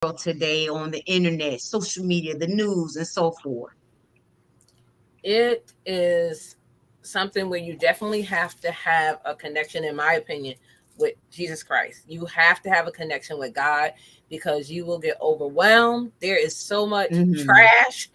today on the internet, social media, the news, and so forth? It is something where you definitely have to have a connection, in my opinion, with Jesus Christ. You have to have a connection with God because you will get overwhelmed. There is so much trash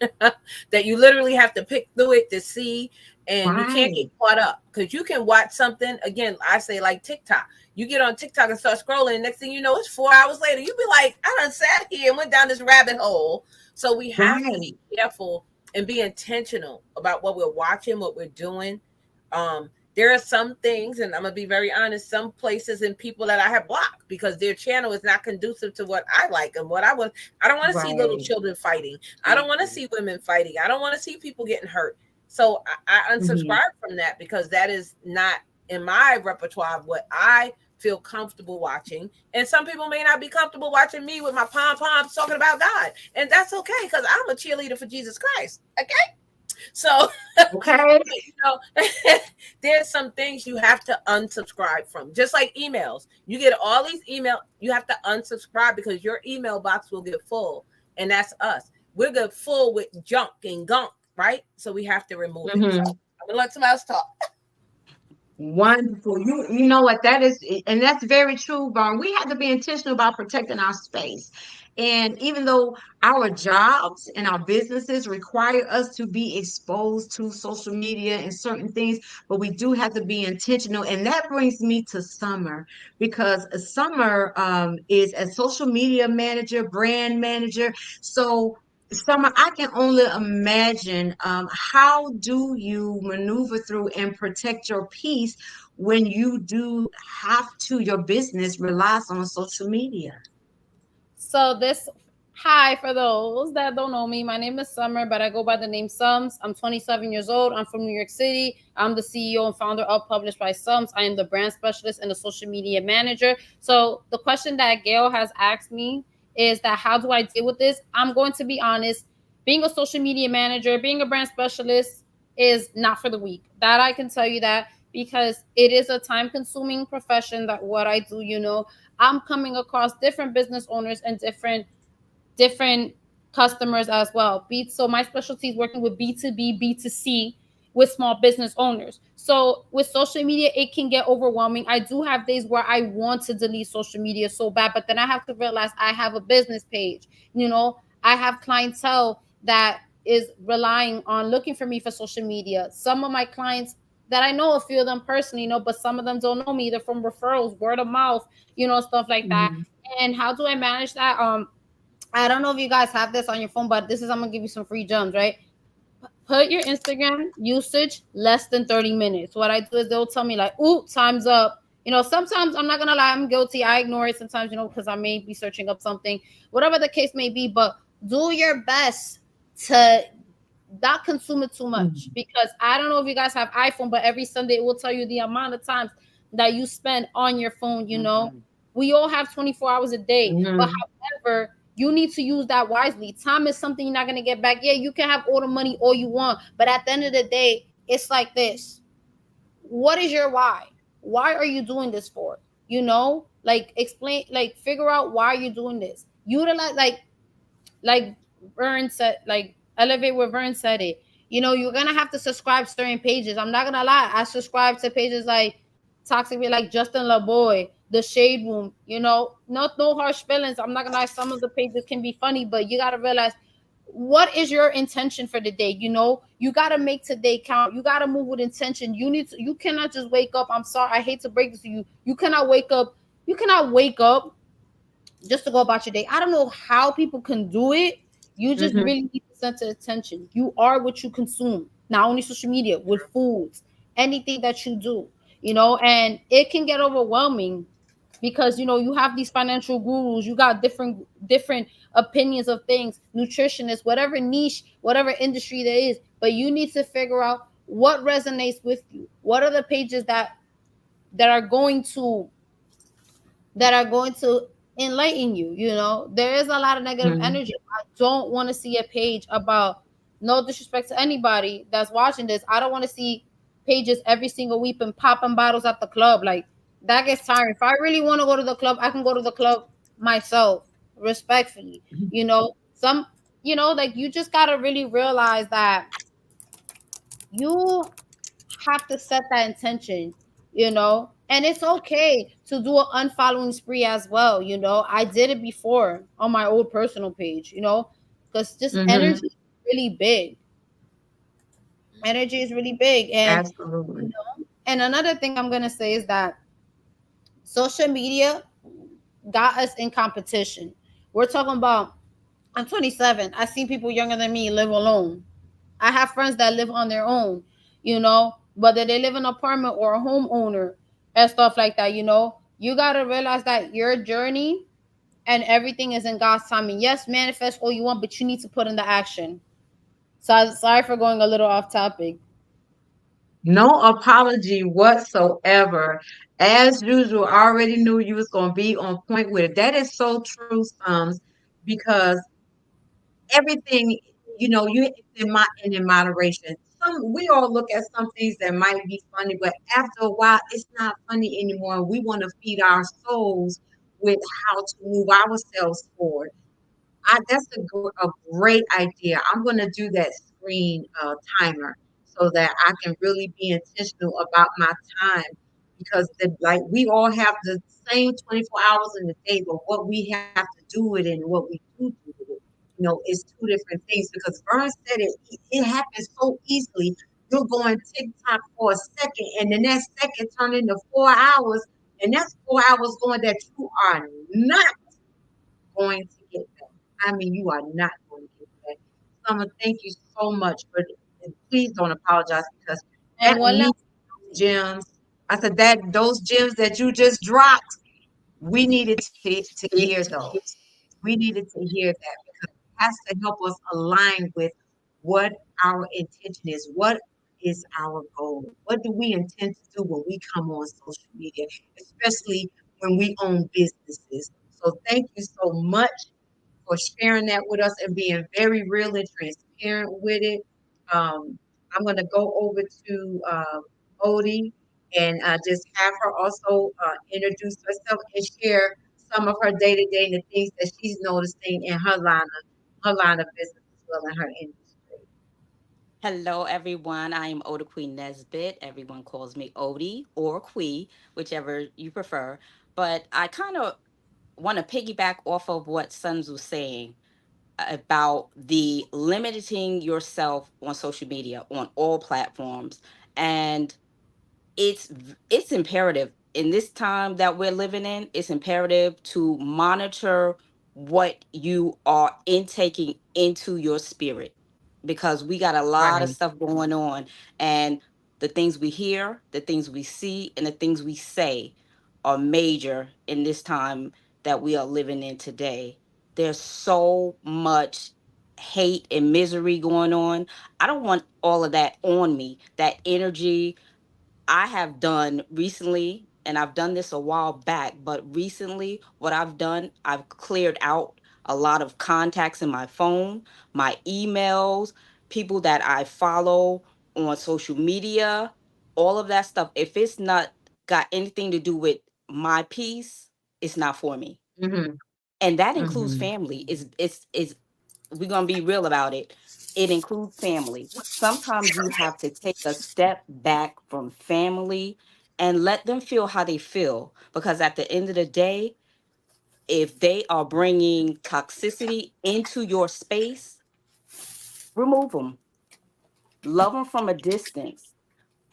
that you literally have to pick through it to see, and you can't get caught up because you can watch something. Again, I say like TikTok. You get on TikTok and start scrolling, and next thing you know, it's 4 hours later. You be like, I done sat here and went down this rabbit hole. So we have to be careful and be intentional about what we're watching, what we're doing. There are some things, and I'm gonna be very honest, some places and people that I have blocked because their channel is not conducive to what I like and what I want. I don't want to see little children fighting. I don't want to see women fighting. I don't want to see people getting hurt. So I unsubscribe from that because that is not in my repertoire of what I feel comfortable watching. And some people may not be comfortable watching me with my pom-poms talking about God. And that's okay because I'm a cheerleader for Jesus Christ. Okay? So, there's some things you have to unsubscribe from. Just like emails. You get all these emails, you have to unsubscribe because your email box will get full. And that's us. We'll get full with junk and gunk, right? So we have to remove it. So I'm going to let somebody else talk. Wonderful. You know what that is, and that's very true, Verne. We have to be intentional about protecting our space. And even though our jobs and our businesses require us to be exposed to social media and certain things, but we do have to be intentional. And that brings me to Summer, because Summer is a social media manager, brand manager. So Summer, I can only imagine how do you maneuver through and protect your peace when you do have to, your business relies on social media. So hi, for those that don't know me, my name is Summer, but I go by the name Sums. I'm 27 years old. I'm from New York City. I'm the CEO and founder of Published by Sums. I am the brand specialist and the social media manager. So the question that Gail has asked me is that how do I deal with this? I'm going to be honest. Being a social media manager, being a brand specialist is not for the weak. That I can tell you that, because it is a time-consuming profession that what I do, I'm coming across different business owners and different customers as well. So my specialty is working with B2B, B2C with small business owners. So with social media, it can get overwhelming. I do have days where I want to delete social media so bad, but then I have to realize I have a business page. I have clientele that is relying on looking for me for social media. Some of my clients that I know, a few of them personally, but some of them don't know me. They're from referrals, word of mouth, stuff like that. And how do I manage that? I don't know if you guys have this on your phone, but I'm going to give you some free gems, right? Put your Instagram usage less than 30 minutes. What I do is they'll tell me like, ooh, time's up. Sometimes I'm not going to lie, I'm guilty. I ignore it sometimes, because I may be searching up something, whatever the case may be, but do your best to not consume it too much, because I don't know if you guys have iPhone, but every Sunday it will tell you the amount of times that you spend on your phone. We all have 24 hours a day, but however, you need to use that wisely. Time is something you're not going to get back. Yeah, you can have all the money all you want, but at the end of the day, it's like this. What is your why? Why are you doing this for? Explain, figure out why you're doing this. Utilize, like Verne said, elevate where Verne said it. You're going to have to subscribe to certain pages. I'm not going to lie. I subscribe to pages like Toxic, like Justin LaBoy, The Shade Room, no harsh feelings. I'm not going to lie. Some of the pages can be funny, but you got to realize, what is your intention for the day? You got to make today count. You got to move with intention. You cannot just wake up. I'm sorry, I hate to break this to you. You cannot wake up just to go about your day. I don't know how people can do it. You just really need to center attention. You are what you consume, not only social media, with foods, anything that you do, and it can get overwhelming because, you have these financial gurus, you got different opinions of things, nutritionists, whatever niche, whatever industry there is, but you need to figure out what resonates with you. What are the pages that are going to enlighten you? There is a lot of negative energy. I don't want to see a page about, no disrespect to anybody that's watching this, I don't want to see pages every single week and popping bottles at the club. Like, that gets tiring. If I really want to go to the club, I can go to the club myself. respectfully. You know, some, you know, like you just gotta really realize that you have to set that intention, you know, and it's okay to do an unfollowing spree as well. You know, I did it before on my old personal page, you know, because just Mm-hmm. energy is really big. Energy is really big. And, you Absolutely. know, and another thing I'm going to say is that social media got us in competition. We're talking about, I'm 27. I see people younger than me live alone. I have friends that live on their own, you know, whether they live in an apartment or a homeowner and stuff like that, you know. You got to realize that your journey and everything is in God's timing. Yes, manifest all you want, but you need to put in the action. So sorry for going a little off topic. No apology whatsoever. As usual, I already knew you was gonna be on point with it. That is so true, Sums, because everything, you and in moderation. We all look at some things that might be funny, but after a while, it's not funny anymore. We want to feed our souls with how to move ourselves forward. That's a great idea. I'm going to do that screen timer so that I can really be intentional about my time because like we all have the same 24 hours in the day, but what we have to do with it and what we do with it, is two different things because Verne said it happens so easily. You'll go on TikTok for a second and the next second turn into 4 hours and that's 4 hours going that you are not going to get back. I mean, you are not going to get back. Summer, thank you so much for and please don't apologize because And that one means last gems. I said that those gems that you just dropped, we needed to hear those. We needed to hear that because it has to help us align with what our intention is. What is our goal? What do we intend to do when we come on social media, especially when we own businesses? So thank you so much for sharing that with us and being very real and transparent with it. I'm going to go over to Odie and just have her also introduce herself and share some of her day to day and the things that she's noticing in her line of business as well in her industry. Hello, everyone. I am Oda Queen Nesbitt. Everyone calls me Odie or Quee, whichever you prefer. But I kind of want to piggyback off of what Sons was saying about the limiting yourself on social media on all platforms. And it's imperative in this time that we're living in. It's imperative to monitor what you are intaking into your spirit, because we got a lot of Right. stuff going on, and the things we hear, the things we see, and the things we say are major in this time that we are living in today. There's so much hate and misery going on. I don't want all of that on me, that energy. I have done recently, and I've done this a while back, but recently, what I've done, I've cleared out a lot of contacts in my phone, my emails, people that I follow on social media, all of that stuff. If it's not got anything to do with my peace, it's not for me. Mm-hmm. And that includes Mm-hmm. family. Is we're gonna be real about it. It includes family. Sometimes you have to take a step back from family and let them feel how they feel. Because at the end of the day, if they are bringing toxicity into your space, remove them. Love them from a distance.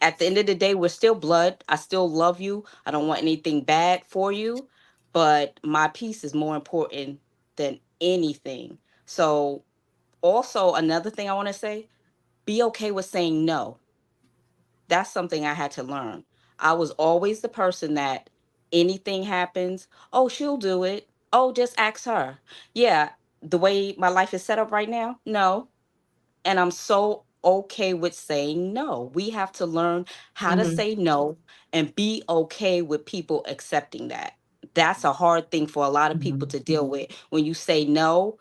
At the end of the day, we're still blood. I still love you. I don't want anything bad for you, but my peace is more important than anything. So, also, another thing I want to say, be okay with saying no. That's something I had to learn. I was always the person that anything happens, oh, she'll do it. Oh, just ask her. Yeah, the way my life is set up right now, no. And I'm so okay with saying no. We have to learn how to Mm-hmm. say no and be okay with people accepting that. That's a hard thing for a lot of people Mm-hmm. to deal with. When you say no,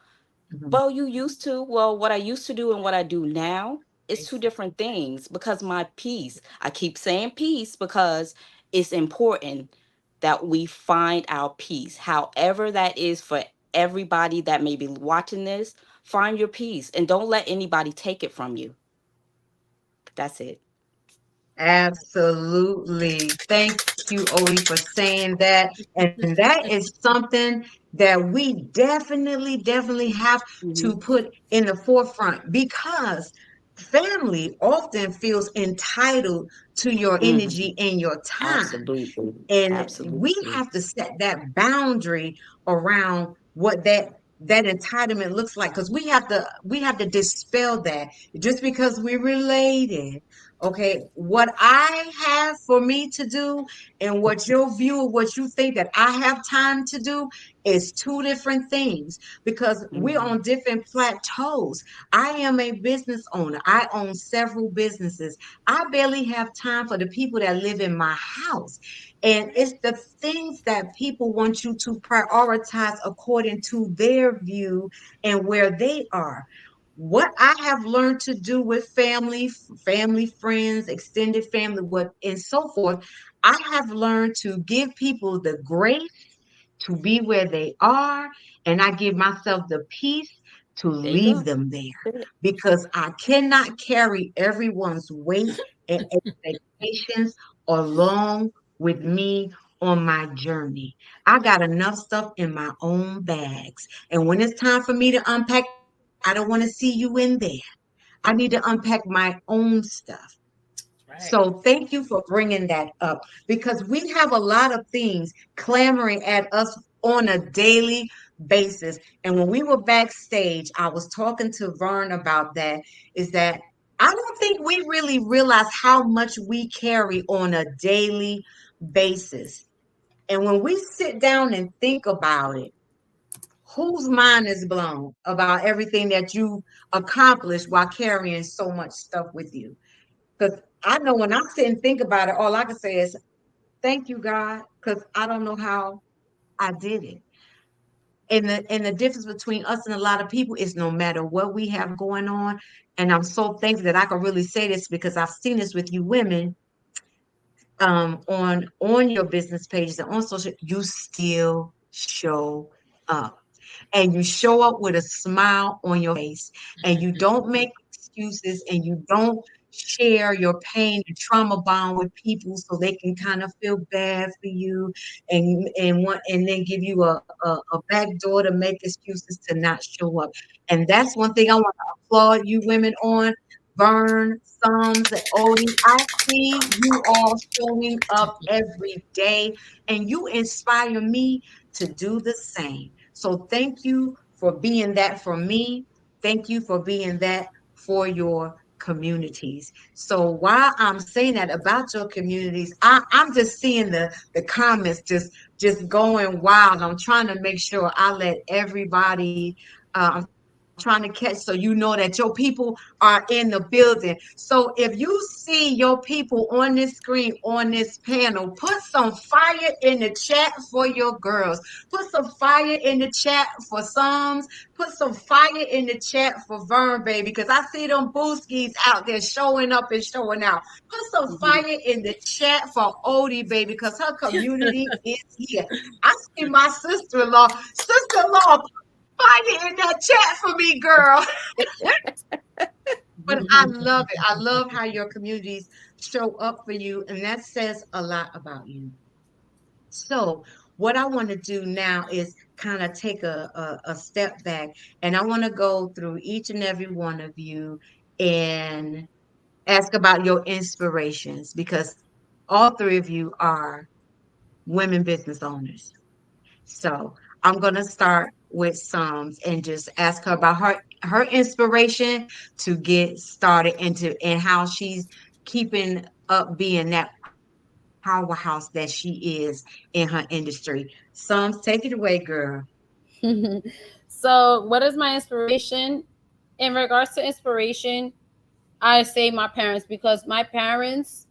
Mm-hmm. well, you used to. Well, what I used to do and what I do now is two Exactly. different things, because my peace, I keep saying peace because it's important that we find our peace, however that is for everybody that may be watching this, find your peace and don't let anybody take it from you. That's it. Absolutely. Thank you, Odie, for saying that. And that is something that we definitely have to Mhm. put in the forefront because family often feels entitled to your Mhm. energy and your time. Absolutely. And we Absolutely. have to set that boundary around what that entitlement looks like because we have to dispel that just because we're related. Okay, what I have for me to do and what your view of what you think that I have time to do is two different things because we're on Mhm. different plateaus. I am a business owner. I own several businesses. I barely have time for the people that live in my house. And it's the things that people want you to prioritize according to their view and where they are. What I have learned to do with family, friends, extended family, what and so forth, I have learned to give people the grace to be where they are, and I give myself the peace to There you leave go. them there That's it. because I cannot carry everyone's weight and expectations along with me on my journey. I got enough stuff in my own bags. And when it's time for me to unpack, I don't want to see you in there. I need to unpack my own stuff. Right. So thank you for bringing that up because we have a lot of things clamoring at us on a daily basis. And when we were backstage, I was talking to Verne about that, is that I don't think we really realize how much we carry on a daily basis. And when we sit down and think about it, whose mind is blown about everything that you accomplished while carrying so much stuff with you? Because I know when I sit and think about it, all I can say is, thank you, God, because I don't know how I did it. And the difference between us and a lot of people is no matter what we have going on. And I'm so thankful that I can really say this because I've seen this with you women on your business pages and on social, you still show up and you show up with a smile on your face and you don't make excuses and you don't share your pain and trauma bond with people so they can kind of feel bad for you and then give you a back door to make excuses to not show up. And that's one thing I want to applaud you women on. Verne, Psalms, and Odie. I see you all showing up every day and you inspire me to do the same. So thank you for being that for me. Thank you for being that for your communities. So while I'm saying that about your communities, I'm just seeing the comments just going wild. I'm trying to make sure I let everybody I'm trying to catch so you know that your people are in the building. So if you see your people on this screen, on this panel, put some fire in the chat for your girls. Put some fire in the chat for Psalms. Put some fire in the chat for Vern, baby, because I see them booskies out there showing up and showing out. Put some Mhm. fire in the chat for Odie, baby, because her community is here. I see my sister-in-law. Sister-in-law, fire in that chat for me, girl. But I love it. I love how your communities show up for you, and that says a lot about you. So, what I want to do now is kind of take a step back, and I want to go through each and every one of you and ask about your inspirations because all three of you are women business owners. So I'm going to start with Psalms and just ask her about her inspiration to get started and how she's keeping up being that powerhouse that she is in her industry. Psalms, take it away, girl. So, what is my inspiration? In regards to inspiration, I say my parents because my parents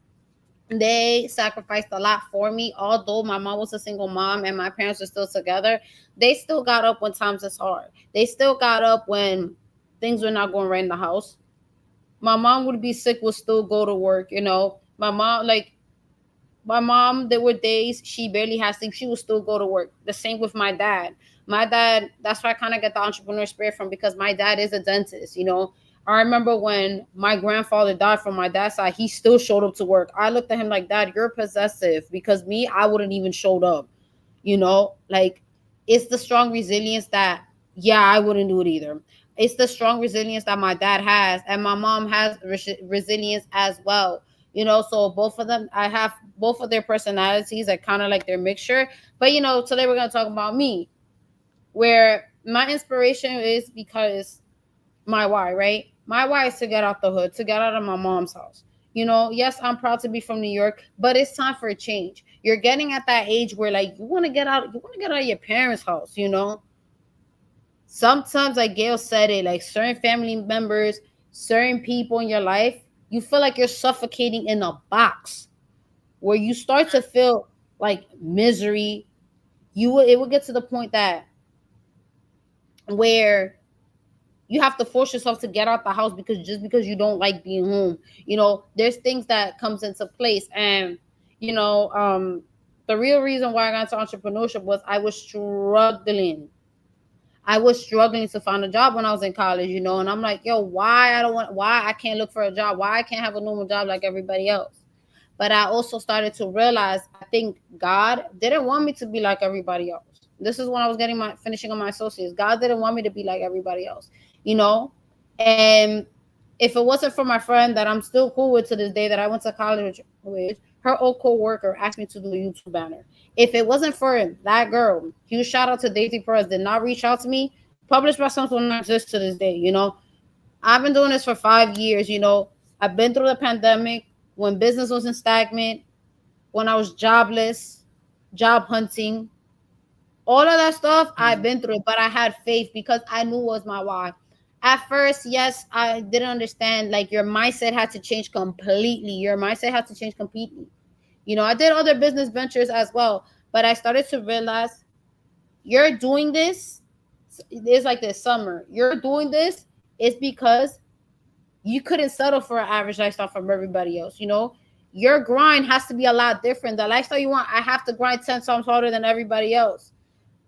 they sacrificed a lot for me. Although my mom was a single mom and my parents were still together, they still got up when times is hard. They still got up when things were not going right in the house. My mom would be sick, would still go to work. My mom, there were days she barely had sleep. She would still go to work. The same with my dad. My dad, that's where I kind of get the entrepreneur spirit from, because my dad is a dentist, you know. I remember when my grandfather died from my dad's side, he still showed up to work. I looked at him like, Dad, you're possessive, because me, I wouldn't even showed up, you know. Like, it's the strong resilience that, yeah, I wouldn't do it either. It's the strong resilience that my dad has, and my mom has resilience as well, you know. So both of them, I have both of their personalities, are kind of like their mixture. But you know, today we're going to talk about me, where my inspiration is because my why, right? My why is to get out the hood, to get out of my mom's house. You know, yes, I'm proud to be from New York, but it's time for a change. You're getting at that age where, like, you want to get out, of your parents' house, you know. Sometimes, like Gail said it, like certain family members, certain people in your life, you feel like you're suffocating in a box, where you start to feel like misery. It will get to the point that where you have to force yourself to get out the house, because you don't like being home. You know, there's things that comes into place. And you know, the real reason why I got into entrepreneurship was I was struggling. I was struggling to find a job when I was in college, you know. And I'm like, yo, why I can't look for a job, why I can't have a normal job like everybody else. But I also started to realize, I think God didn't want me to be like everybody else. This is when I was finishing on my associates. God didn't want me to be like everybody else, you know. And if it wasn't for my friend that I'm still cool with to this day, that I went to college with, her old co-worker asked me to do a YouTube banner. If it wasn't for that girl, huge shout out to Daisy Perez, did not reach out to me, Published by Sons will not exist to this day, you know. I've been doing this for 5 years, you know. I've been through the pandemic, when business wasn't stagnant, when I was jobless, job hunting, all of that stuff. I've been through it, but I had faith because I knew it was my why. At first, yes, I didn't understand. Like, your mindset had to change completely. Your mindset had to change completely. You know, I did other business ventures as well, but I started to realize, you're doing this. It's like this summer. You're doing this is because you couldn't settle for an average lifestyle from everybody else. You know, your grind has to be a lot different. The lifestyle you want, I have to grind 10 times harder than everybody else.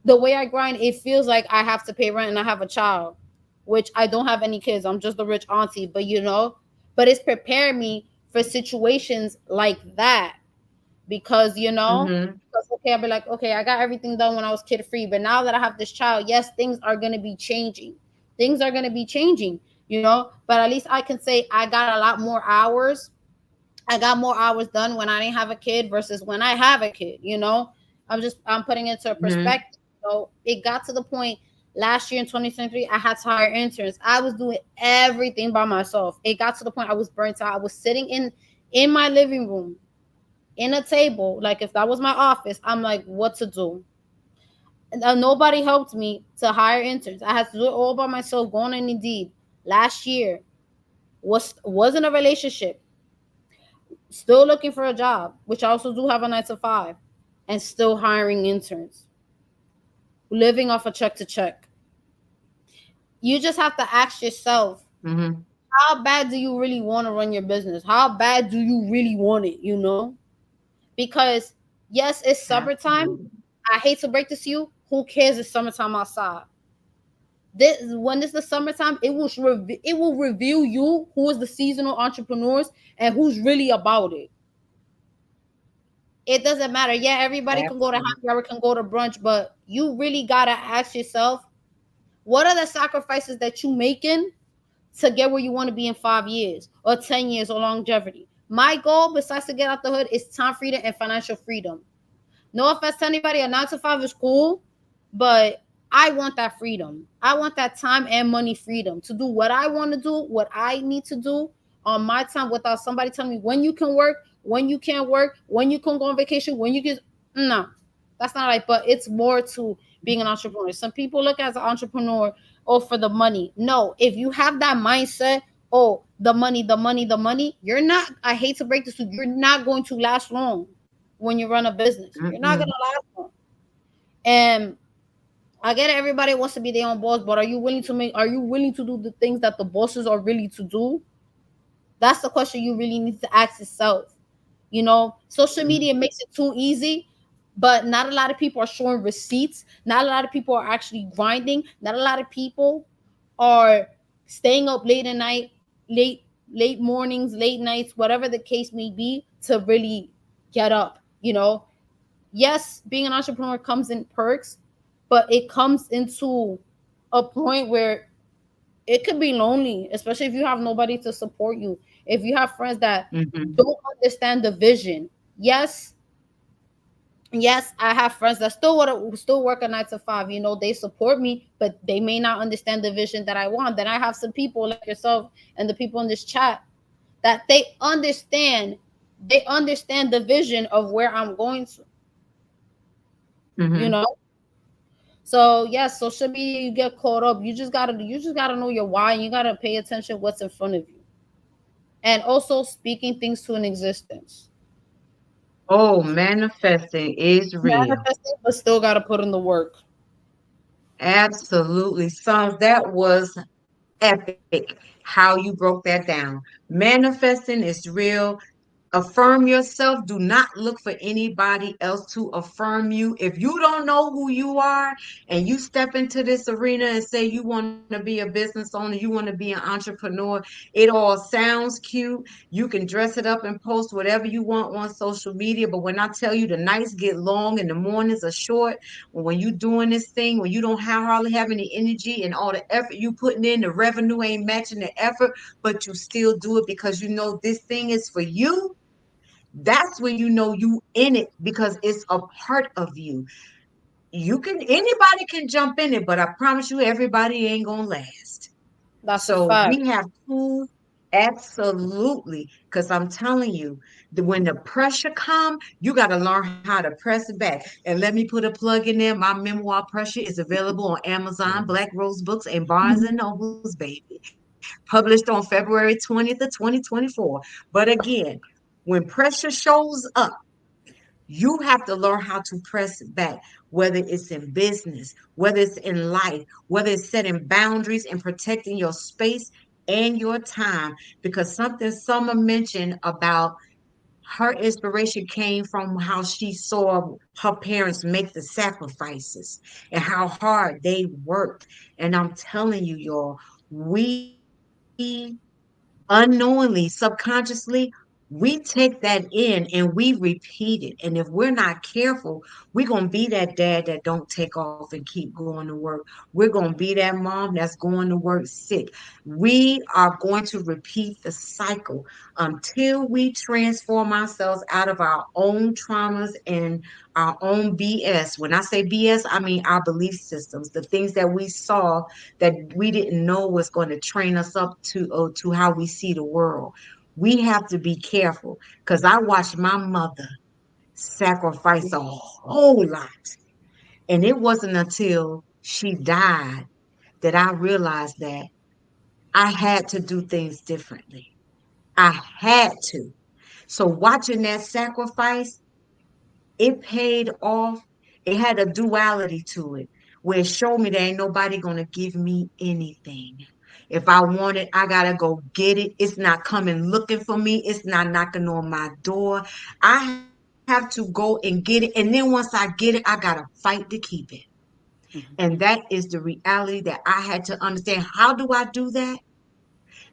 The way I grind, it feels like I have to pay rent and I have a child, which I don't have any kids. I'm just a rich auntie, but you know, but it's preparing me for situations like that. Because you know, because okay, I'll be like, okay, I got everything done when I was kid free, but now that I have this child, yes, things are going to be changing. Things are going to be changing, you know. But at least I can say I got a lot more hours. I got more hours done when I didn't have a kid versus when I have a kid, you know. I'm putting it into a perspective. So it got to the point last year in 2023, I had to hire interns. I was doing everything by myself. It got to the point I was burnt out. I was sitting in my living room in a table, like if that was my office, I'm like, what to do? And nobody helped me to hire interns. I had to do it all by myself, going on Indeed. Last year was in a relationship, still looking for a job, which I also do have a 9 to 5, and still hiring interns, living off a check to check. You just have to ask yourself, how bad do you really want to run your business? How bad do you really want it, you know? Because yes, it's summertime. I hate to break this to you. Who cares? It's summertime outside. When it's the summertime, it will reveal you who is the seasonal entrepreneurs and who's really about it. It doesn't matter. Yeah, everybody can go to happy hour, can go to brunch, but you really gotta ask yourself, what are the sacrifices that you making to get where you want to be in 5 years or 10 years or longevity? My goal, besides to get out the hood, is time freedom and financial freedom. No offense to anybody, a 9 to 5 is cool, but I want that freedom. I want that time and money freedom to do what I want to do, what I need to do on my time, without somebody telling me when you can work, when you can't work, when you can go on vacation, when you can. No, that's not right. But it's more to being an entrepreneur. Some people look at an entrepreneur, oh, for the money. No, if you have that mindset, oh, the money, you're not, I hate to break this to you, you're not going to last long when you run a business. You're not going to last long. And I get it, everybody wants to be their own boss, but are you willing to do the things that the bosses are really to do? That's the question you really need to ask yourself. You know, social media makes it too easy. but not a lot of people are showing receipts. Not a lot of people are actually grinding. Not a lot of people are staying up late at night, late mornings, late nights, whatever the case may be, to really get up. Yes, being an entrepreneur comes in perks, but it comes into a point where it could be lonely, especially if you have nobody to support you. If you have friends that Mhm. don't understand the vision. Yes, I have friends that still work a 9 to 5. They support me, but they may not understand the vision that I want. Then I have some people like yourself and the people in this chat that they understand the vision of where I'm going to. You Mhm. know. So yes, social media, you get caught up. You just gotta know your why, and you gotta pay attention what's in front of you, and also speaking things to an existence. Oh, manifesting is real. Manifesting, but still gotta put in the work. Absolutely. Sons, that was epic how you broke that down. Manifesting is real. Affirm yourself. Do not look for anybody else to affirm you. If you don't know who you are and you step into this arena and say you want to be a business owner, you want to be an entrepreneur, it all sounds cute. You can dress it up and post whatever you want on social media. But when I tell you the nights get long and the mornings are short, when you doing this thing, when you don't hardly have any energy and all the effort you putting in, the revenue ain't matching the effort, but you still do it because you know this thing is for you. That's when you know you in it because it's a part of you. Anybody can jump in it, but I promise you everybody ain't gonna last. That's a So fact. we have to absolutely, because I'm telling you, when the pressure come, you got to learn how to press it back. And let me put a plug in there. My memoir Pressure is available on Amazon, Black Rose Books, and Barnes and Nobles, baby. Published on February 20th of 2024. But again, when pressure shows up, you have to learn how to press back, whether it's in business, whether it's in life, whether it's setting boundaries and protecting your space and your time. Because something Summer mentioned about her inspiration came from how she saw her parents make the sacrifices and how hard they worked. And I'm telling you, y'all, we unknowingly, subconsciously, we take that in and we repeat it. And if we're not careful, we're going to be that dad that don't take off and keep going to work. We're going to be that mom that's going to work sick. We are going to repeat the cycle until we transform ourselves out of our own traumas and our own BS. When I say BS, I mean our belief systems, the things that we saw that we didn't know was going to train us up to how we see the world. We have to be careful because I watched my mother sacrifice a whole lot. And it wasn't until she died that I realized that I had to do things differently. I had to. So watching that sacrifice, it paid off. It had a duality to it where it showed me there ain't nobody gonna give me anything. If I want it, I gotta go get it. It's not coming looking for me. It's not knocking on my door. I have to go and get it. And then once I get it, I gotta fight to keep it. And Mhm. that is the reality that I had to understand. How do I do that?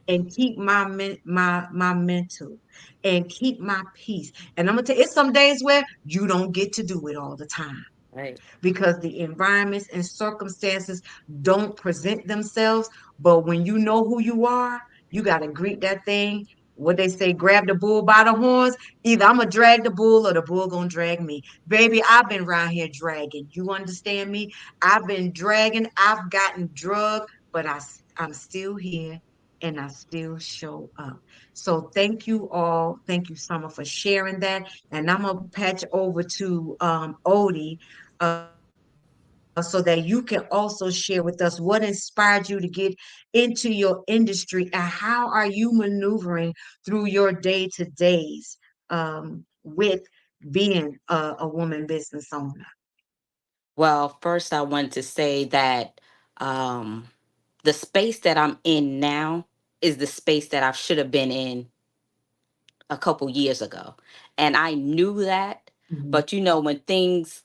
And keep my mental and keep my peace. And I'm gonna tell you, it's some days where you don't get to do it all the time Right. because the environments and circumstances don't present themselves. But when you know who you are, you got to greet that thing. What they say, grab the bull by the horns. Either I'm going to drag the bull or the bull going to drag me. Baby, I've been around here dragging. You understand me? I've been dragging. I've gotten drugged, but I'm still here and I still show up. So thank you all. Thank you, Summer, for sharing that. And I'm going to patch over to Odie so that you can also share with us what inspired you to get into your industry and how are you maneuvering through your day-to-days with being a woman business owner. Well, first, I want to say that um, the space that I'm in now is the space that I should have been in a couple years ago. And I knew that. Mhm. But when things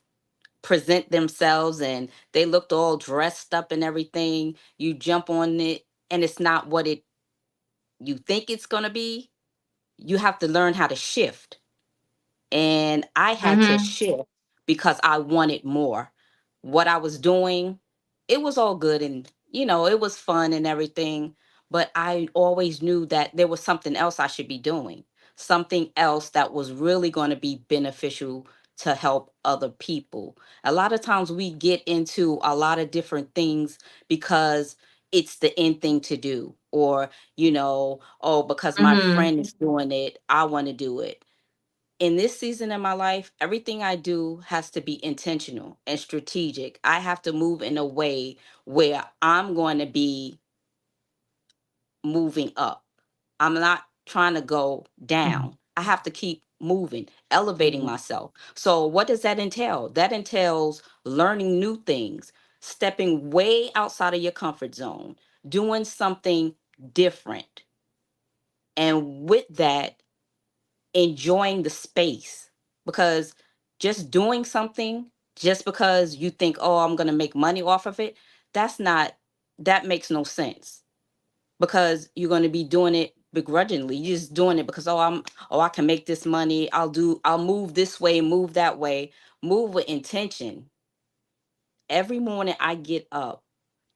present themselves and they looked all dressed up and everything, you jump on it and it's not what it you think it's going to be. You have to learn how to shift, and I had to Mhm. shift because I wanted more. What I was doing, it was all good, and it was fun and everything, but I always knew that there was something else I should be doing, something else that was really going to be beneficial to help other people. A lot of times we get into a lot of different things because it's the end thing to do, or oh, because my Mhm. friend is doing it, I want to do it. In this season of my life, everything I do has to be intentional and strategic. I have to move in a way where I'm going to be moving up. I'm not trying to go Mhm. down. I have to keep moving, elevating Mhm. myself. So, what does that entail? That entails learning new things, stepping way outside of your comfort zone, doing something different. And with that, enjoying the space, because just doing something just because you think, oh, I'm going to make money off of it, that's not that makes no sense, because you're going to be doing it begrudgingly. You're just doing it because, oh, I can make this money, I'll move this way, move that way. Move with intention. Every morning I get up,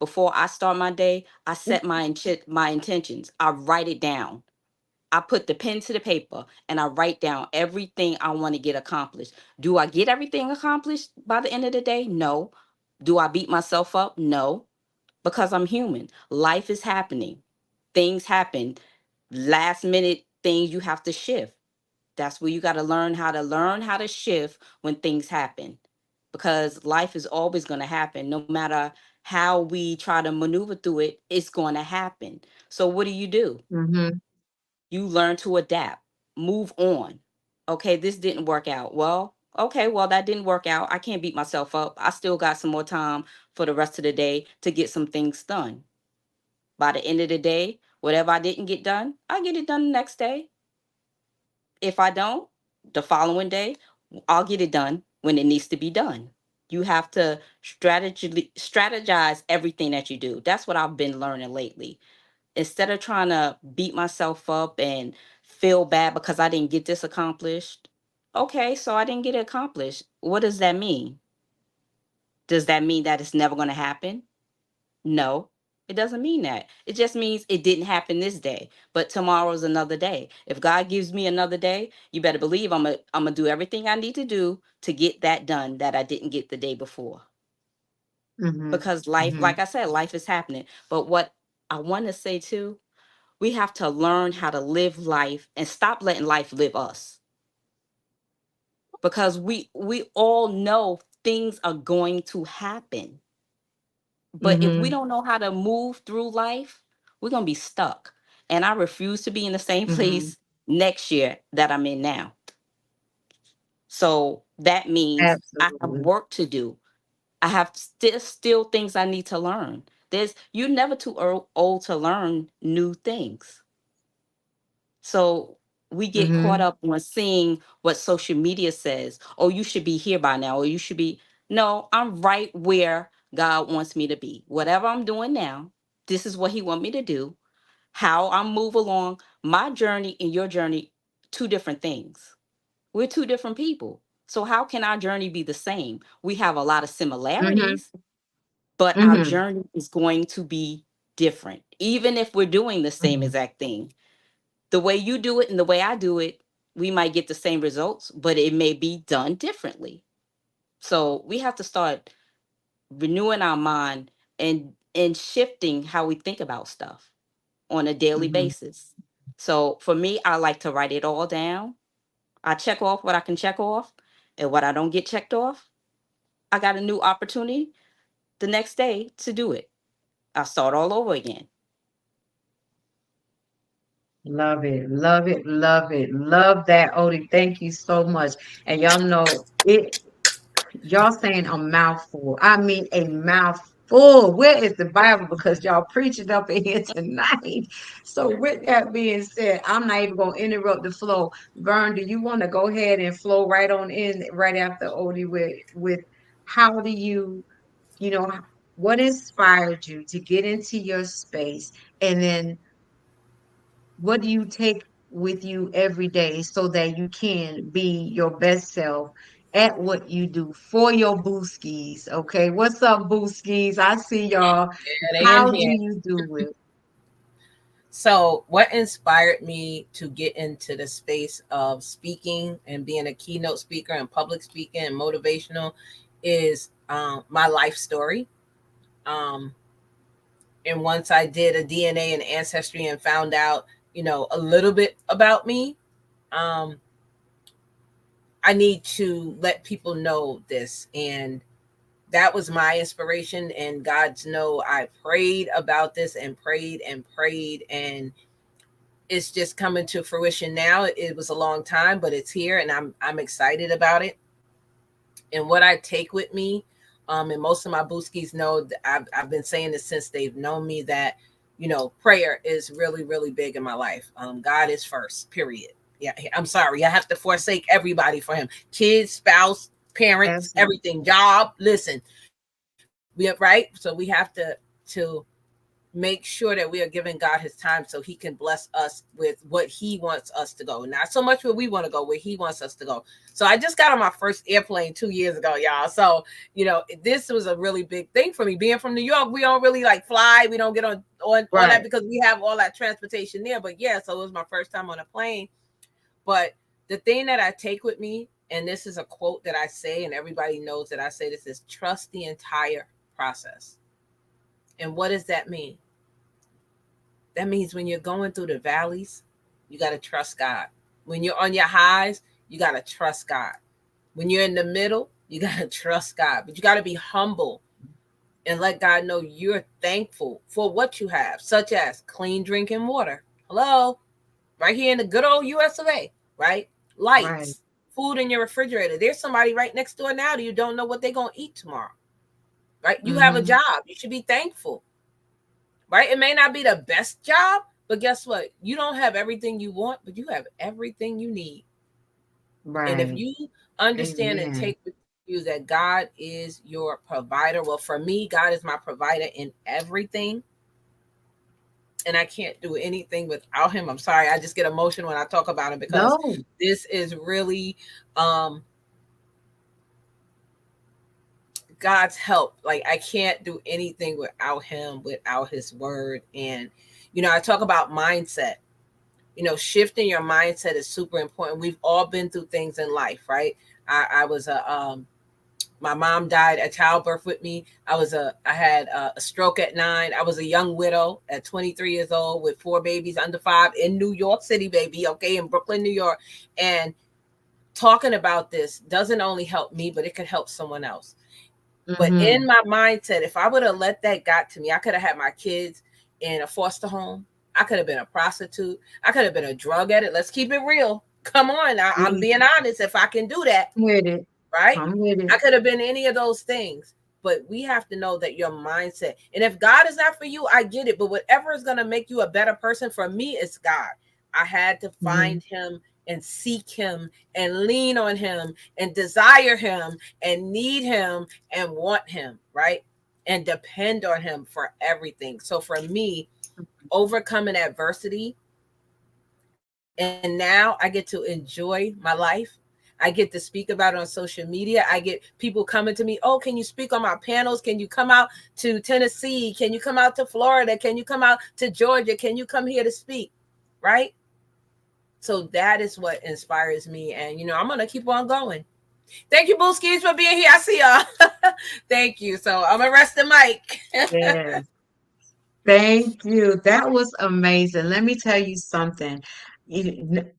before I start my day, I set my intentions, I write it down. I put the pen to the paper and I write down everything I want to get accomplished. Do I get everything accomplished by the end of the day? No. Do I beat myself up? No, because I'm human. Life is happening. Things happen. Last minute things you have to shift. That's where you got to learn how to shift when things happen. Because life is always going to happen. No matter how we try to maneuver through it, it's going to happen. So what do? Mhm. You learn to adapt, move on. Okay, this didn't work out. Well, okay, well, that didn't work out. I can't beat myself up. I still got some more time for the rest of the day to get some things done. By the end of the day, whatever I didn't get done, I get it done the next day. If I don't, the following day, I'll get it done when it needs to be done. You have to strategize everything that you do. That's what I've been learning lately. Instead of trying to beat myself up and feel bad because I didn't get this accomplished. Okay, so I didn't get it accomplished. What does that mean? Does that mean that it's never going to happen? No, it doesn't mean that. It just means it didn't happen this day, but tomorrow's another day. If God gives me another day, you better believe I'm gonna do everything I need to do to get that done that I didn't get the day before. Mhm. Because life, like Mhm. I said, life is happening. But what I want to say too, we have to learn how to live life and stop letting life live us, because we all know things are going to happen, but if we Mhm. don't know how to move through life, we're going to be stuck. And I refuse to be in the same Mhm. place next year that I'm in now. So that means I have Absolutely. work to do. I have still things I need to learn. You're never too old to learn new things. So we get caught Mhm. up on seeing what social media says. Oh, you should be here by now, or you should be. No, I'm right where God wants me to be. Whatever I'm doing now, this is what He want me to do. How I move along, my journey and your journey, two different things. We're two different people. So how can our journey be the same? We have a lot of Mhm. similarities, but our Mhm. journey is going to be different, even if we're doing the same Mhm. exact thing. The way you do it and the way I do it, we might get the same results, but it may be done differently. So we have to start renewing our mind and shifting how we think about stuff on a daily Mhm. basis. So for me, I like to write it all down. I check off what I can check off, and what I don't get checked off, I got a new opportunity the next day to do it. I start all over again. Love it. Love it. Love it. Love that, Odie. Thank you so much. And y'all know it. Y'all saying a mouthful. I mean, a mouthful. full. Where is the Bible? Because y'all preaching up in here tonight. So with that being said, I'm not even gonna interrupt the flow. Vern, do you want to go ahead and flow right on in right after Odie with how do you, you know, what inspired you to get into your space? And then what do you take with you every day so that you can be your best self at what you do for your booskies? Okay, what's up, booskies? I see y'all. Yeah, they in How do here. you do it? So, what inspired me to get into the space of speaking and being a keynote speaker and public speaking and motivational is my life story. Um, and once I did a DNA and ancestry and found out, a little bit about me, um, I need to let people know this. And that was my inspiration. And God's know I prayed about this and prayed and prayed, and it's just coming to fruition now. It was a long time, but it's here, and I'm excited about it. And what I take with me, and most of my booskies know that I've been saying this since they've known me, that prayer is really, really big in my life. God is first, period. Yeah, I'm sorry, I have to forsake everybody for him. Kids, spouse, parents, Absolutely. everything, job. Listen, we have, right? So we have to make sure that we are giving God his time so he can bless us with what he wants us to go. Not so much where we want to go, where he wants us to go. So I just got on my first airplane 2 years ago, y'all. So, this was a really big thing for me. Being from New York, we don't really like fly. We don't get on all that because we have all that transportation there. But yeah, so it was my first time on a plane. But the thing that I take with me, and this is a quote that I say, and everybody knows that I say this, is trust the entire process. And what does that mean? That means when you're going through the valleys, you got to trust God. When you're on your highs, you got to trust God. When you're in the middle, you got to trust God. But you got to be humble and let God know you're thankful for what you have, such as clean drinking water. Hello? Right here in the good old US of A, right? Lights, food in your refrigerator. There's somebody right next door now that you don't know what they're going to eat tomorrow. Right? You have a job. You should be thankful. Right? It may not be the best job, but guess what? You don't have everything you want, but you have everything you need. Right. And if you understand and take with you that God is your provider, well, for me, God is my provider in everything. And I can't do anything without him. I'm sorry. I just get emotional when I talk about him because this is really God's help. Like, I can't do anything without him, without his word. And, I talk about mindset. Shifting your mindset is super important. We've all been through things in life, right? I was my mom died at childbirth with me. I had a stroke at 9. I was a young widow at 23 years old with 4 babies under 5 in New York City, baby. Okay. In Brooklyn, New York. And talking about this doesn't only help me, but it could help someone else. But in my mindset, if I would have let that got to me, I could have had my kids in a foster home. I could have been a prostitute. I could have been a drug addict. Let's keep it real. Come on. I'm being honest. If I can do that. With it. Right? I could have been any of those things. But we have to know that your mindset. And if God is not for you, I get it. But whatever is going to make you a better person, for me, it's God. I had to find him and seek him and lean on him and desire him and need him and want him, right? And depend on him for everything. So for me, overcoming adversity, and now I get to enjoy my life. I get to speak about it on social media. I get people coming to me, oh, can you speak on my panels? Can you come out to Tennessee? Can you come out to Florida? Can you come out to Georgia? Can you come here to speak? Right? So that is what inspires me. And, I'm going to keep on going. Thank you, Booskies, for being here. I see y'all. Thank you. So I'm going to rest the mic. Yes. Thank you. That was amazing. Let me tell you something.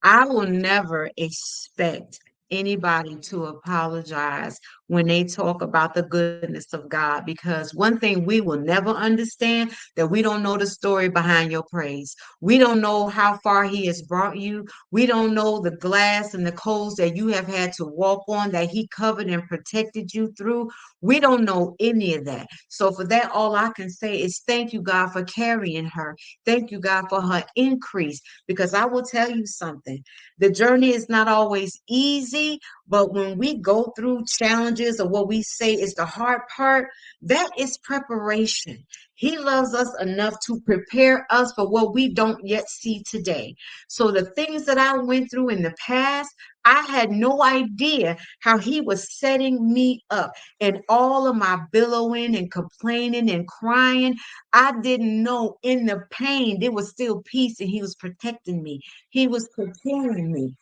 I will never expect anybody to apologize when they talk about the goodness of God, because one thing we will never understand, that we don't know the story behind your praise. We don't know how far he has brought you. We don't know the glass and the coals that you have had to walk on, that he covered and protected you through. We don't know any of that. So for that, all I can say is thank you, God, for carrying her. Thank you, God, for her increase, because I will tell you something. The journey is not always easy, but when we go through challenges, or what we say is the hard part, that is preparation. He loves us enough to prepare us for what we don't yet see today. So the things that I went through in the past, I had no idea how he was setting me up. And all of my billowing and complaining and crying, I didn't know in the pain there was still peace, and he was protecting me. He was preparing me.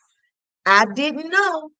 I didn't know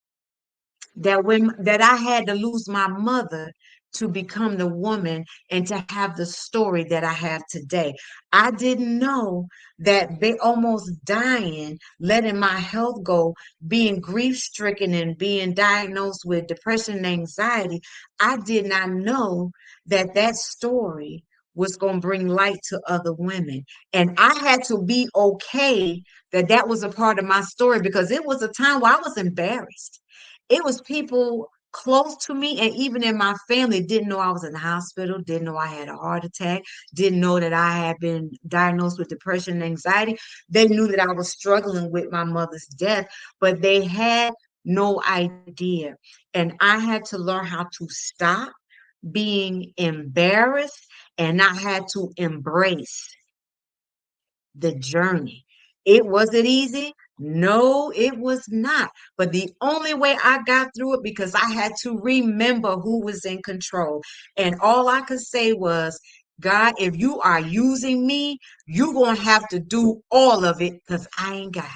that I had to lose my mother to become the woman and to have the story that I have today. I didn't know that they almost dying, letting my health go, being grief stricken and being diagnosed with depression and anxiety. I did not know that that story was going to bring light to other women. And I had to be okay that that was a part of my story, because it was a time where I was embarrassed. It was people close to me and even in my family didn't know I was in the hospital, didn't know I had a heart attack, didn't know that I had been diagnosed with depression and anxiety. They knew that I was struggling with my mother's death, but they had no idea. And I had to learn how to stop being embarrassed, and I had to embrace the journey. It wasn't easy. No, it was not. But the only way I got through it, because I had to remember who was in control. And all I could say was, God, if you are using me, you're going to have to do all of it, because I ain't got it.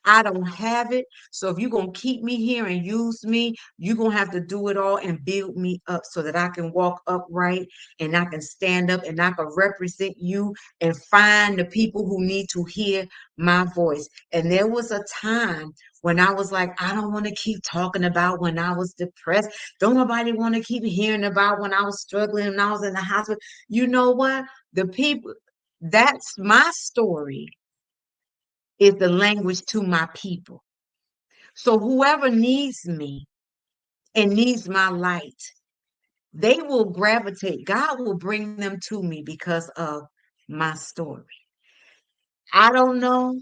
I don't have it. So if you're going to keep me here and use me, you're going to have to do it all and build me up so that I can walk upright and I can stand up and I can represent you and find the people who need to hear my voice. And there was a time when I was like, I don't want to keep talking about when I was depressed. Don't nobody want to keep hearing about when I was struggling and I was in the hospital. You know what? The people, that's my story, is the language to my people. So whoever needs me and needs my light, they will gravitate. God will bring them to me because of my story. I don't know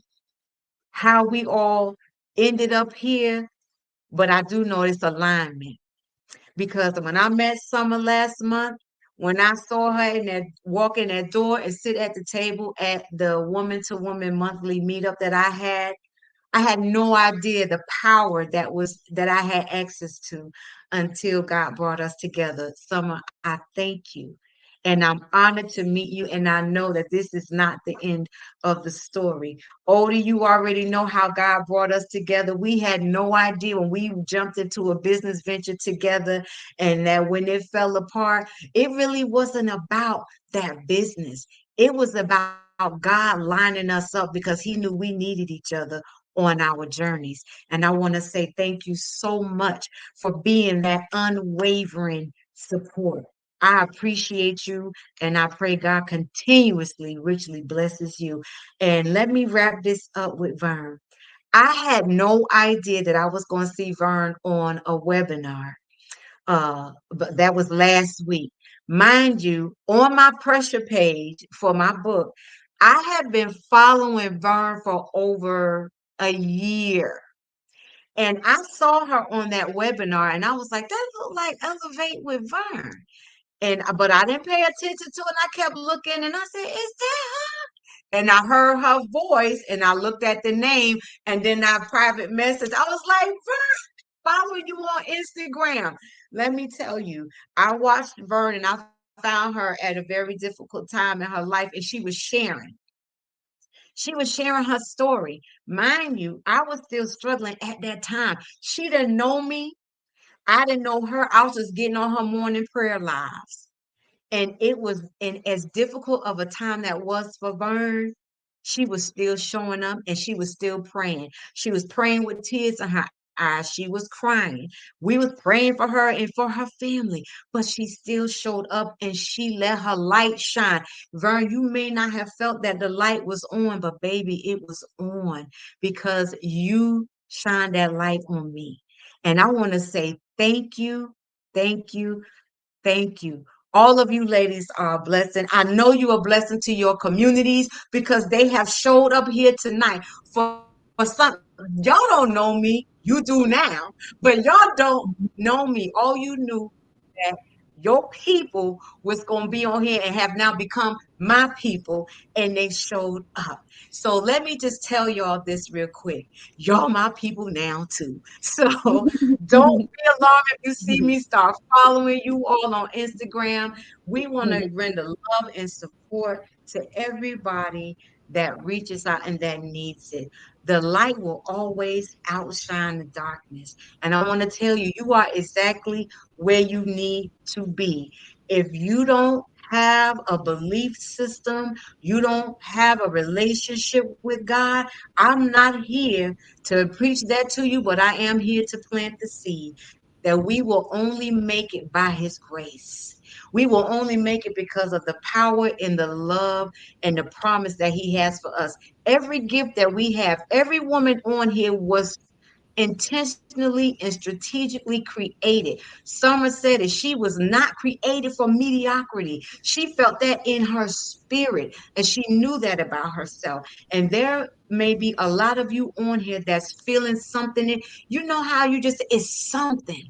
how we all ended up here, but I do know it's alignment. Because when I met Summer last month, when I saw her in that walk in that door and sit at the table at the woman to woman monthly meetup that I had no idea the power that I had access to until God brought us together. Summer, I thank you. And I'm honored to meet you. And I know that this is not the end of the story. Odie, you already know how God brought us together. We had no idea when we jumped into a business venture together, and that when it fell apart, it really wasn't about that business. It was about God lining us up because he knew we needed each other on our journeys. And I want to say thank you so much for being that unwavering support. I appreciate you, and I pray God continuously, richly blesses you. And let me wrap this up with Verne. I had no idea that I was going to see Verne on a webinar. But that was last week. Mind you, on my pressure page for my book, I have been following Verne for over a year. And I saw her on that webinar and I was like, that looked like Elevate with Verne. And but I didn't pay attention to it. And I kept looking and I said, is that her? And I heard her voice and I looked at the name and then I private message. I was like, Verne, follow you on Instagram. Let me tell you, I watched Verne and I found her at a very difficult time in her life, and she was sharing. She was sharing her story. Mind you, I was still struggling at that time. She didn't know me. I didn't know her. I was just getting on her morning prayer lives. And it was, and as difficult of a time that was for Verne, she was still showing up and she was still praying. She was praying with tears in her eyes. She was crying. We was praying for her and for her family, but she still showed up and she let her light shine. Vern, you may not have felt that the light was on, but baby, it was on because you shined that light on me. And I want to say thank you, thank you, thank you. All of you ladies are a blessing. I know you're a blessing to your communities because they have showed up here tonight. For some, y'all don't know me. You do now, but y'all don't know me. All you knew that your people was going to be on here and have now become my people, and they showed up. So let me just tell y'all this real quick. Y'all my people now too. So don't be alarmed if you see me start following you all on Instagram. We want to render love and support to everybody that reaches out and that needs it. The light will always outshine the darkness. And I want to tell you, you are exactly where you need to be. If you don't have a belief system, you don't have a relationship with God, I'm not here to preach that to you, but I am here to plant the seed that we will only make it by His grace. We will only make it because of the power and the love and the promise that He has for us. Every gift that we have, every woman on here was intentionally and strategically created. Summer said it. She was not created for mediocrity. She felt that in her spirit, and she knew that about herself. And there may be a lot of you on here that's feeling something. You know how you just, it's something.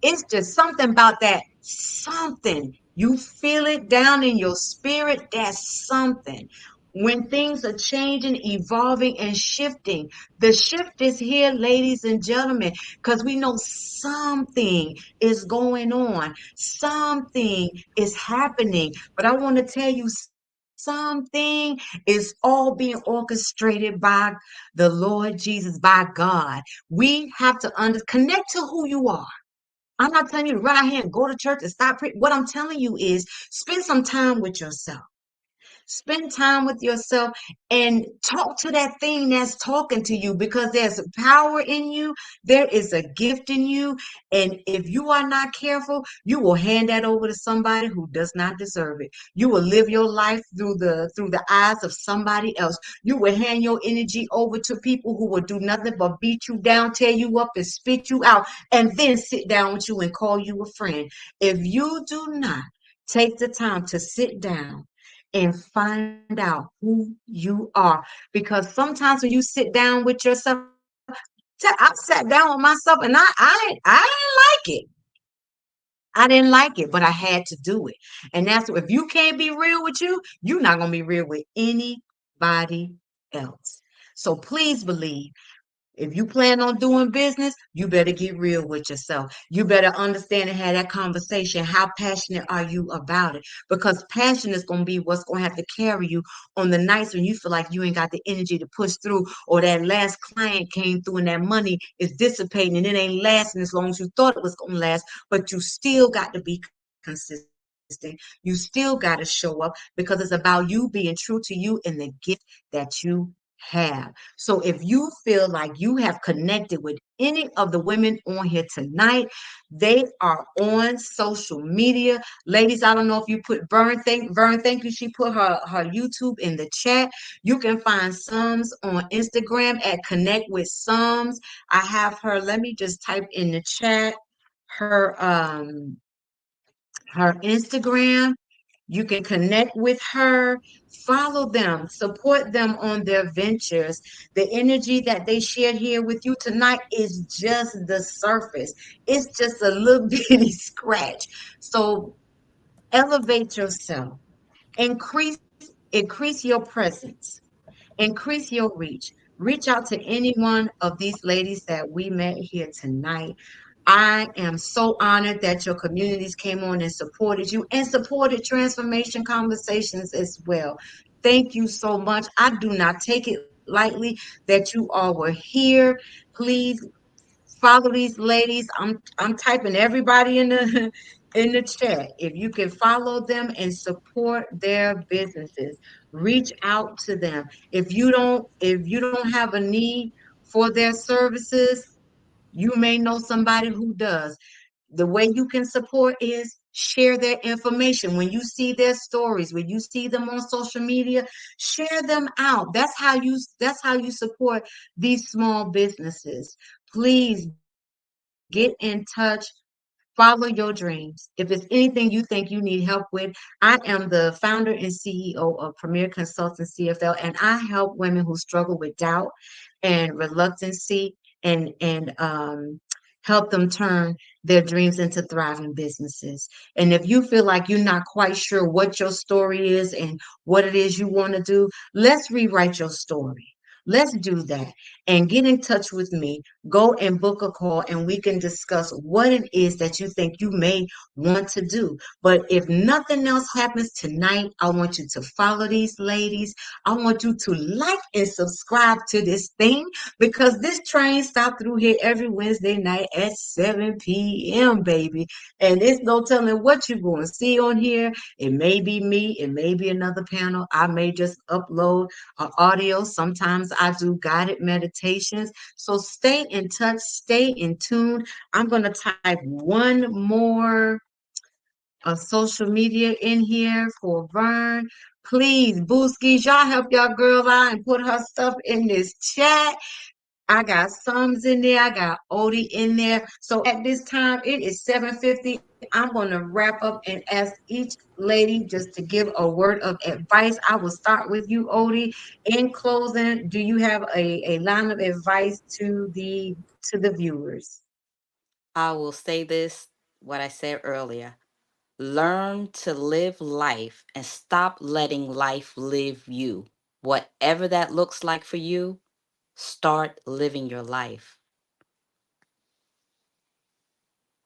It's just something about that something. You feel it down in your spirit. That's something. When things are changing, evolving, and shifting, the shift is here, ladies and gentlemen, because we know something is going on, something is happening. But I want to tell you, something is all being orchestrated by the Lord Jesus, by God. We have to connect to who you are. I'm not telling you to run out here and go to church and stop preaching. What I'm telling you is spend some time with yourself. Spend time with yourself and talk to that thing that's talking to you because there's power in you. There is a gift in you. And if you are not careful, you will hand that over to somebody who does not deserve it. You will live your life through the eyes of somebody else. You will hand your energy over to people who will do nothing but beat you down, tear you up, and spit you out, and then sit down with you and call you a friend. If you do not take the time to sit down and find out who you are. Because sometimes when you sit down with yourself, I sat down with myself and I didn't like it. I didn't like it, but I had to do it. And that's if you can't be real with you, you're not gonna be real with anybody else. So please believe if you plan on doing business, you better get real with yourself. You better understand and have that conversation. How passionate are you about it? Because passion is going to be what's going to have to carry you on the nights when you feel like you ain't got the energy to push through, or that last client came through and that money is dissipating and it ain't lasting as long as you thought it was going to last, but you still got to be consistent. You still got to show up because it's about you being true to you and the gift that you have. So if you feel like you have connected with any of the women on here tonight, they are on social media. Ladies, I don't know if you put Verne, thank you. She put her YouTube in the chat. You can find Sums on Instagram at Connect with Sums. I have her, let me just type in the chat her Instagram. You can connect with her, follow them, support them on their ventures. The energy that they shared here with you tonight is just the surface. It's just a little bitty scratch. So elevate yourself, increase your presence, increase your reach. Reach out to any one of these ladies that we met here tonight. I am so honored that your communities came on and supported you and supported Transformation Conversations as well. Thank you so much. I do not take it lightly that you all were here. Please follow these ladies. I'm typing everybody in the in the chat. If you can follow them and support their businesses, reach out to them. If you don't have a need for their services, You may know somebody who does. The way you can support is share their information. When you see their stories, when you see them on social media, share them out. That's how you support these small businesses. Please get in touch. Follow your dreams. If it's anything you think you need help with, I am the founder and CEO of Premier Consultants CFL, and I help women who struggle with doubt and reluctancy and help them turn their dreams into thriving businesses. And if you feel like you're not quite sure what your story is and what it is you want to do, let's rewrite your story. Let's do that and get in touch with me. Go and book a call and we can discuss what it is that you think you may want to do. But if nothing else happens tonight, I want you to follow these ladies. I want you to like and subscribe to this thing because this train stops through here every Wednesday night at 7 p.m., baby. And it's no telling what you're going to see on here. It may be me, it may be another panel. I may just upload audio. Sometimes I do guided meditations. So stay in touch, stay in tune. I'm going to type one more social media in here for Verne. Please, Booskies, y'all help y'all girl out and put her stuff in this chat. I got Sums in there. I got Odie in there. So at this time, it is 7:50. I'm going to wrap up and ask each lady just to give a word of advice. I will start with you, Odie. In closing, do you have a line of advice to the viewers? I will say this, what I said earlier. Learn to live life and stop letting life live you. Whatever that looks like for you, start living your life.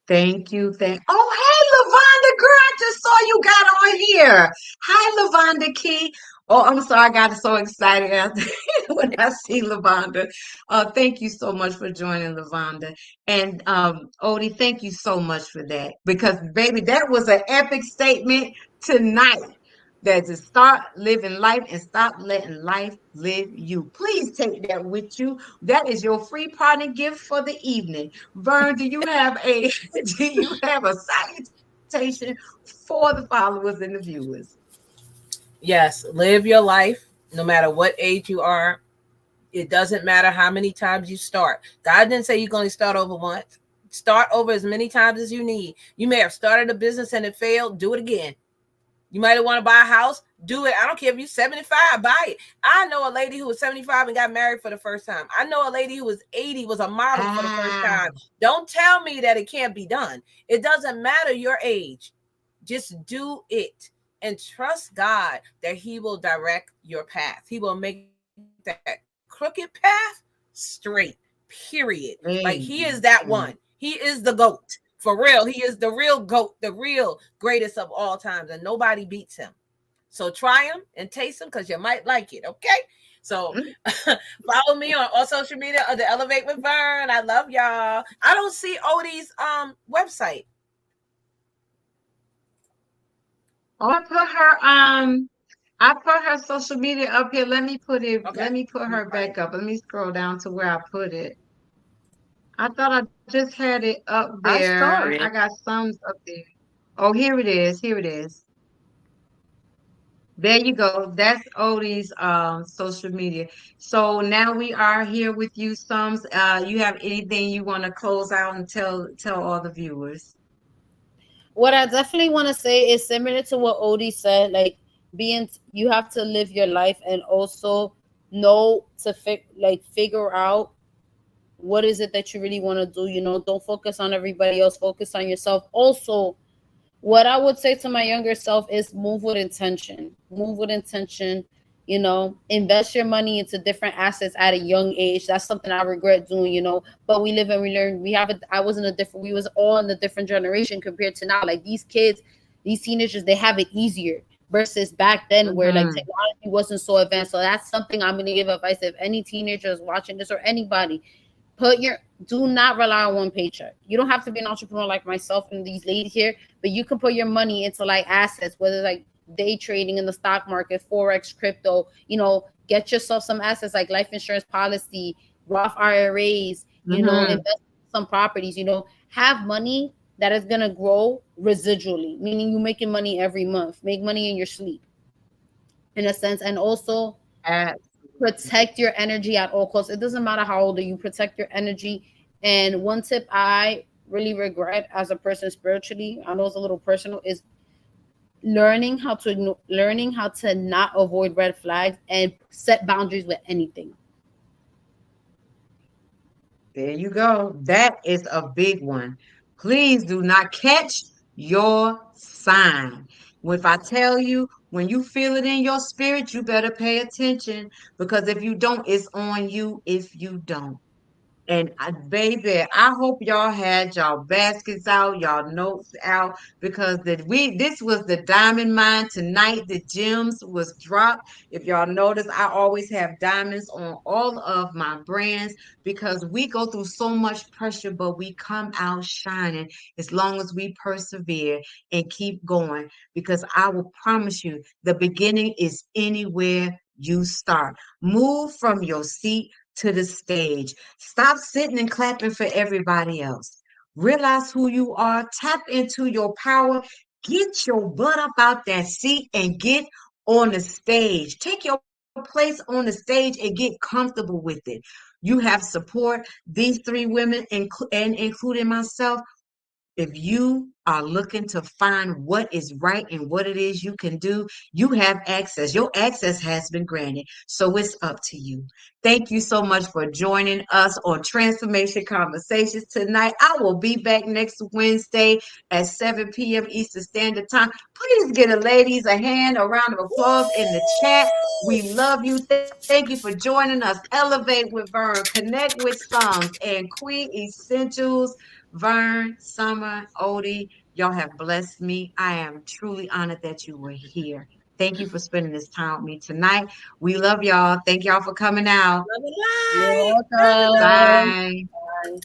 Thank you. Oh, hey, Lavonda, girl, I just saw you got on here. Hi, Lavonda Key. Oh, I'm sorry, I got so excited after when I see Lavonda. Thank you so much for joining, Lavonda. And Odie, thank you so much for that. Because baby, that was an epic statement tonight. That to start living life and stop letting life live you. Please take that with you. That is your free parting gift for the evening. Vern, do you have a do you have a salutation for the followers and the viewers? Yes, live your life no matter what age you are. It doesn't matter how many times you start. God didn't say you're going to start over once. Start over as many times as you need. You may have started a business and it failed. Do it again. You might want to buy a house. Do it. I don't care if you're 75, buy it. I know a lady who was 75 and got married for the first time. I know a lady who was 80, was a model for the first time. Don't tell me that it can't be done. It doesn't matter your age. Just do it and trust God that he will direct your path. He will make that crooked path straight, period. Like he is that one. He is the GOAT. For real, he is the real GOAT, the real greatest of all times, and nobody beats him. So try him and taste him because you might like it, okay? So follow me on all social media under Elevate with Verne. I love y'all. I don't see Odie's website. Oh, I put her social media up here. Let me put it, Okay. let me put her back up. Let me scroll down to where I put it. I thought I just had it up there. I got Sums up there. Oh, here it is. Here it is. There you go. That's Odie's social media. So now we are here with you, Sums. You have anything you want to close out and tell all the viewers? What I definitely want to say is similar to what Odie said. Like you have to live your life and also know to figure out what is it that you really want to do. Don't focus on everybody else. Focus on yourself. Also, what I would say to my younger self is move with intention. Move with intention. Invest your money into different assets at a young age. That's something I regret doing, but we live and we learn. We was all in a different generation compared to now. Like these kids, these teenagers, they have it easier versus back then where like technology wasn't so advanced. So that's something I'm going to give advice. If any teenagers watching this or anybody, do not rely on one paycheck. You don't have to be an entrepreneur like myself and these ladies here, but you can put your money into like assets, whether like day trading in the stock market, Forex, crypto, get yourself some assets like life insurance policy, Roth IRAs, invest some properties, have money that is going to grow residually, meaning you making money every month, make money in your sleep in a sense, and also protect your energy at all costs. It doesn't matter how old are you, protect your energy. And one tip I really regret as a person spiritually, I know it's a little personal, is learning how to not avoid red flags and set boundaries with anything. There you go. That is a big one. Please do not catch your sign. If I tell you, when you feel it in your spirit, you better pay attention, because if you don't, it's on you if you don't. And baby, I hope y'all had y'all baskets out, y'all notes out, because this was the diamond mine tonight. The gems was dropped. If y'all notice, I always have diamonds on all of my brands, because we go through so much pressure, but we come out shining as long as we persevere and keep going. Because I will promise you, the beginning is anywhere you start. Move from your seat to the stage. Stop sitting and clapping for everybody else. Realize who you are. Tap into your power. Get your butt up out that seat and get on the stage. Take your place on the stage and get comfortable with it. You have support. These three women, and including myself, if you are looking to find what is right and what it is you can do, you have access. Your access has been granted. So it's up to you. Thank you so much for joining us on Transformation Conversations tonight. I will be back next Wednesday at 7 p.m. Eastern Standard Time. Please give the ladies a round of applause in the chat. We love you. Thank you for joining us. Elevate with Verne, connect with Psalms, and Queen Essentials. Verne, Summer, Odie, y'all have blessed me. I am truly honored that you were here. Thank you for spending this time with me tonight. We love y'all. Thank y'all for coming out. Love and You're light. welcome. Bye. Bye.